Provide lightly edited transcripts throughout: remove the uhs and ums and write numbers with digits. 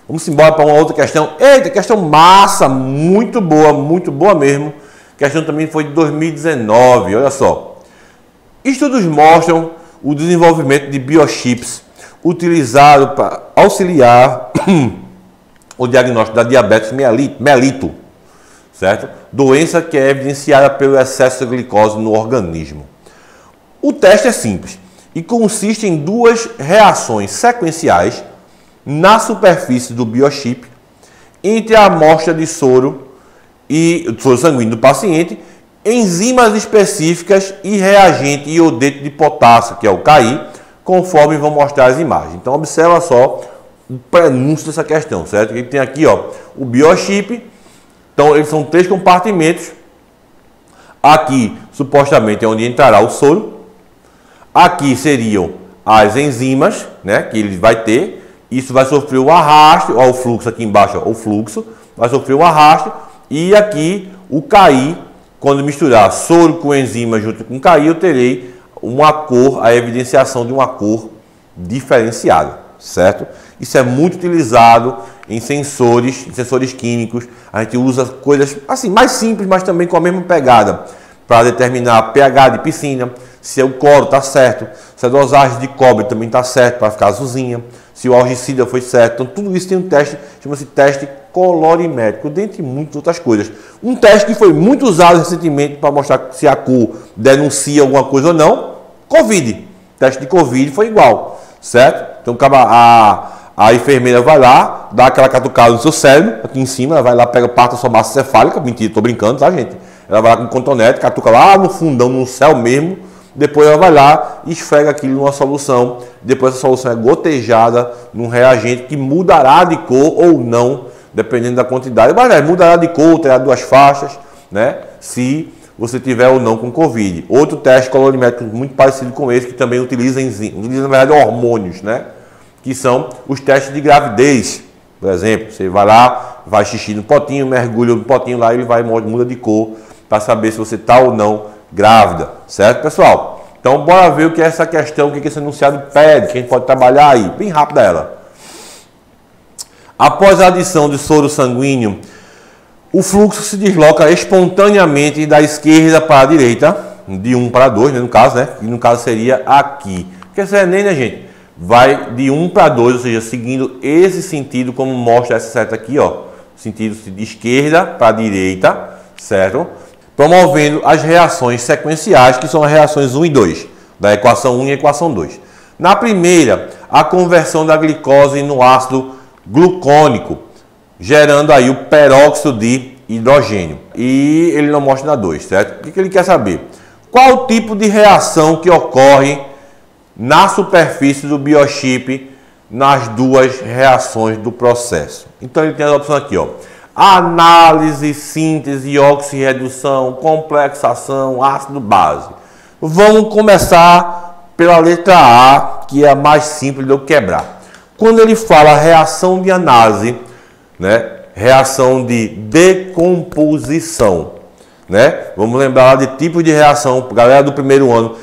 Vamos embora para uma outra questão. Eita, questão massa, muito boa mesmo. A questão também foi de 2019, olha só. Estudos mostram o desenvolvimento de biochips utilizado para auxiliar o diagnóstico da diabetes mellitus, certo? Doença que é evidenciada pelo excesso de glicose no organismo. O teste é simples e consiste em duas reações sequenciais na superfície do biochip entre a amostra de soro e soro sanguíneo do paciente, enzimas específicas e reagente iodeto de potássio, que é o KI, conforme vão mostrar as imagens. Então observa só o prenúncio dessa questão, certo? Ele tem aqui, ó, o biochip. Então eles são 3 compartimentos. Aqui supostamente é onde entrará o soro. Aqui seriam as enzimas, né, que ele vai ter. Isso vai sofrer o arrasto, ó, o fluxo aqui embaixo, ó, o fluxo vai sofrer o arrasto, e aqui o KI, quando misturar soro com enzima junto com KI, eu terei uma cor, a evidenciação de uma cor diferenciada, certo? Isso é muito utilizado em sensores químicos. A gente usa coisas assim mais simples, mas também com a mesma pegada, para determinar pH de piscina, se o cloro está certo, se a dosagem de cobre também está certo para ficar azulzinha, se o algicida foi certo. Então tudo isso tem um teste, chama-se teste colorimétrico, dentre muitas outras coisas. Um teste que foi muito usado recentemente para mostrar se a cor denuncia alguma coisa ou não, Covid. O teste de Covid foi igual, certo? Então a enfermeira vai lá, dá aquela catucada no seu cérebro, aqui em cima, ela vai lá, pega parte da sua massa cefálica, mentira, estou brincando, tá, gente? Ela vai lá com um cotonete, catuca lá no fundão, no céu mesmo, depois ela vai lá e esfrega aquilo numa solução, depois essa solução é gotejada num reagente que mudará de cor ou não, dependendo da quantidade, mas mudará de cor, terá 2 faixas, né? Se você tiver ou não com Covid. Outro teste colorimétrico muito parecido com esse, que também utiliza na verdade hormônios, né? Que são os testes de gravidez. Por exemplo, você vai lá, vai xixi no potinho, mergulha no potinho lá, ele vai muda de cor para saber se você está ou não grávida, certo, pessoal? Então, bora ver o que é essa questão, o que esse enunciado pede, que a gente pode trabalhar aí, bem rápida ela. Após a adição de soro sanguíneo, o fluxo se desloca espontaneamente da esquerda para a direita, de 1 para 2, né, no caso, né? E no caso seria aqui. Porque esse Enem, né, gente? Vai de 1 para 2, ou seja, seguindo esse sentido, como mostra essa seta aqui, ó. Sentido de esquerda para a direita, certo? Promovendo as reações sequenciais, que são as reações 1 e 2, da equação 1 e equação 2. Na primeira, a conversão da glicose no ácido glucônico, gerando aí o peróxido de hidrogênio. E ele não mostra na 2, certo? O que ele quer saber? Qual o tipo de reação que ocorre na superfície do biochip nas 2 reações do processo? Então ele tem as opções aqui, ó. Análise, síntese, oxirredução, complexação, ácido base. Vamos começar pela letra A, que é a mais simples de eu quebrar. Quando ele fala reação de análise, né? Reação de decomposição, né? Vamos lembrar lá de tipos de reação, galera do primeiro ano.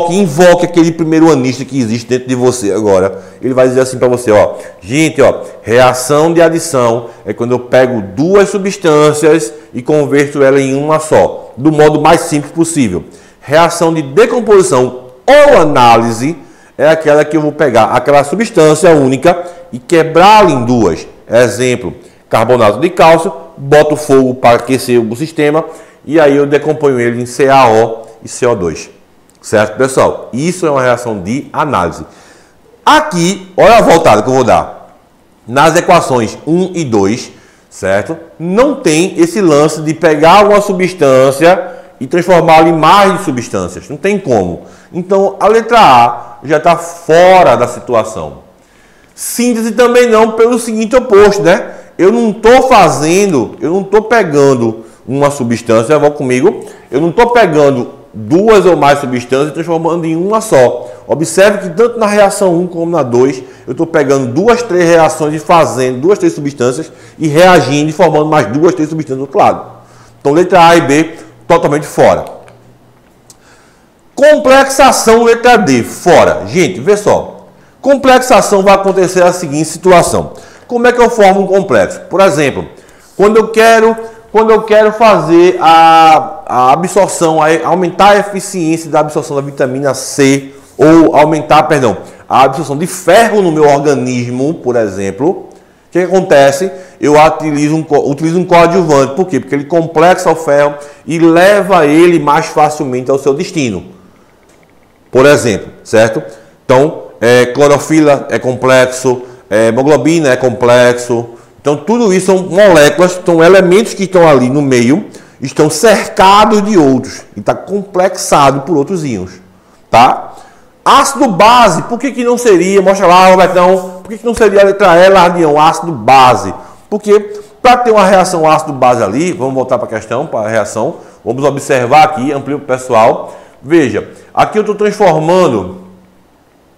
Invoque aquele primeiro anista que existe dentro de você agora. Ele vai dizer assim para você, ó, gente, ó, reação de adição é quando eu pego 2 substâncias e converto ela em uma só, do modo mais simples possível. Reação de decomposição ou análise é aquela que eu vou pegar aquela substância única e quebrá-la em 2. Exemplo, carbonato de cálcio, boto fogo para aquecer o sistema e aí eu decomponho ele em CaO e CO2. Certo, pessoal? Isso é uma reação de análise. Aqui, olha a voltada que eu vou dar. Nas equações 1 e 2, certo? Não tem esse lance de pegar uma substância e transformá-la em mais de substâncias. Não tem como. Então, a letra A já está fora da situação. Síntese também não, pelo seguinte oposto, né? Eu não estou pegando uma substância, vá comigo, eu não estou pegando 2 ou mais substâncias e transformando em uma só. Observe que tanto na reação 1 como na 2, eu estou pegando 2, 3 reações e fazendo 2, 3 substâncias e reagindo e formando mais 2, 3 substâncias do outro lado. Então, letra A e B, totalmente fora. Complexação, letra D, fora. Gente, vê só. Complexação vai acontecer a seguinte situação. como é que eu formo um complexo? Por exemplo, quando eu quero fazer a absorção, aumentar a eficiência da absorção da vitamina C, ou aumentar, perdão, a absorção de ferro no meu organismo, por exemplo, o que acontece? Eu utilizo um coadjuvante. Por quê? Porque ele complexa o ferro e leva ele mais facilmente ao seu destino. Por exemplo, certo? Então, clorofila é complexo, hemoglobina é complexo. Então, tudo isso são moléculas, são elementos que estão ali no meio, estão cercados de outros e está complexado por outros íons, tá? Ácido base, por que não seria? Mostra lá, Robertão, por que não seria a letra E, Lardião, ácido base? Porque para ter uma reação ácido-base ali, vamos voltar para a questão, para a reação, vamos observar aqui, amplia para o pessoal. Veja, aqui eu estou transformando,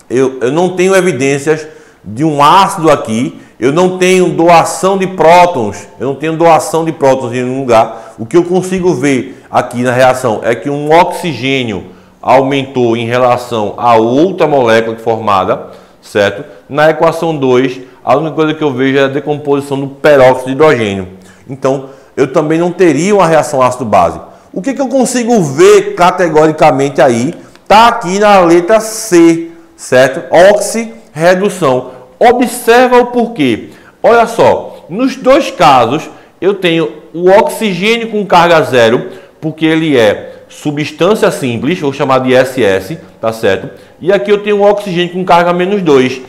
eu não tenho evidências de um ácido aqui, eu não tenho doação de prótons, em nenhum lugar. O que eu consigo ver aqui na reação é que um oxigênio aumentou em relação a outra molécula formada, certo? Na equação 2, a única coisa que eu vejo é a decomposição do peróxido de hidrogênio. Então, eu também não teria uma reação ácido-base. O que eu consigo ver categoricamente aí? Está aqui na letra C, certo? Oxirredução. Observa o porquê. Olha só, nos dois casos, eu tenho o oxigênio com carga zero, porque ele é substância simples, vou chamar de SS, tá certo? E aqui eu tenho o oxigênio com carga menos 2.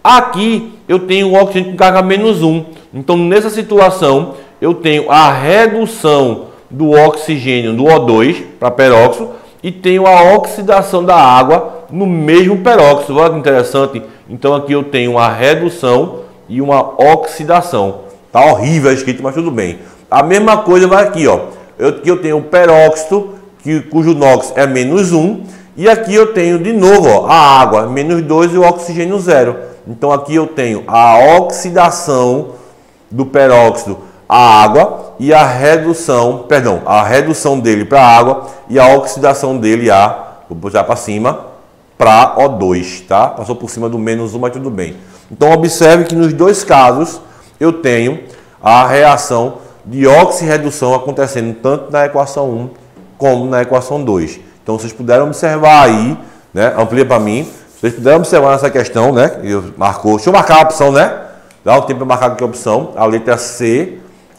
Aqui eu tenho o oxigênio com carga menos 1. Então, nessa situação, eu tenho a redução do oxigênio do O2 para peróxido e tenho a oxidação da água no mesmo peróxido. Olha que interessante. Então, aqui eu tenho uma redução e uma oxidação. Tá horrível escrito, mas tudo bem. A mesma coisa vai aqui, ó. Aqui eu tenho o peróxido, cujo NOx é menos 1. E aqui eu tenho de novo, ó, a água, menos 2 e o oxigênio 0. Então aqui eu tenho a oxidação do peróxido à água e a redução dele para a água e a oxidação dele vou botar para cima, para O2, tá? Passou por cima do menos 1, mas tudo bem. Então observe que nos dois casos eu tenho a reação de oxirredução acontecendo tanto na equação 1 como na equação 2. Então vocês puderam observar aí, né? Amplia para mim. Vocês puderam observar nessa questão, né? Deixa eu marcar a opção, né? Dá um tempo para marcar aqui a opção, a letra C.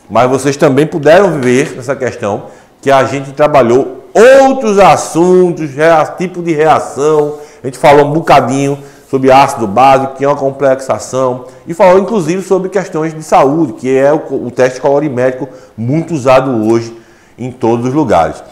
Mas vocês também puderam ver nessa questão que a gente trabalhou outros assuntos, tipo de reação. A gente falou um bocadinho sobre ácido básico, que é uma complexação. E falou inclusive sobre questões de saúde, que é o teste colorimétrico muito usado hoje em todos os lugares.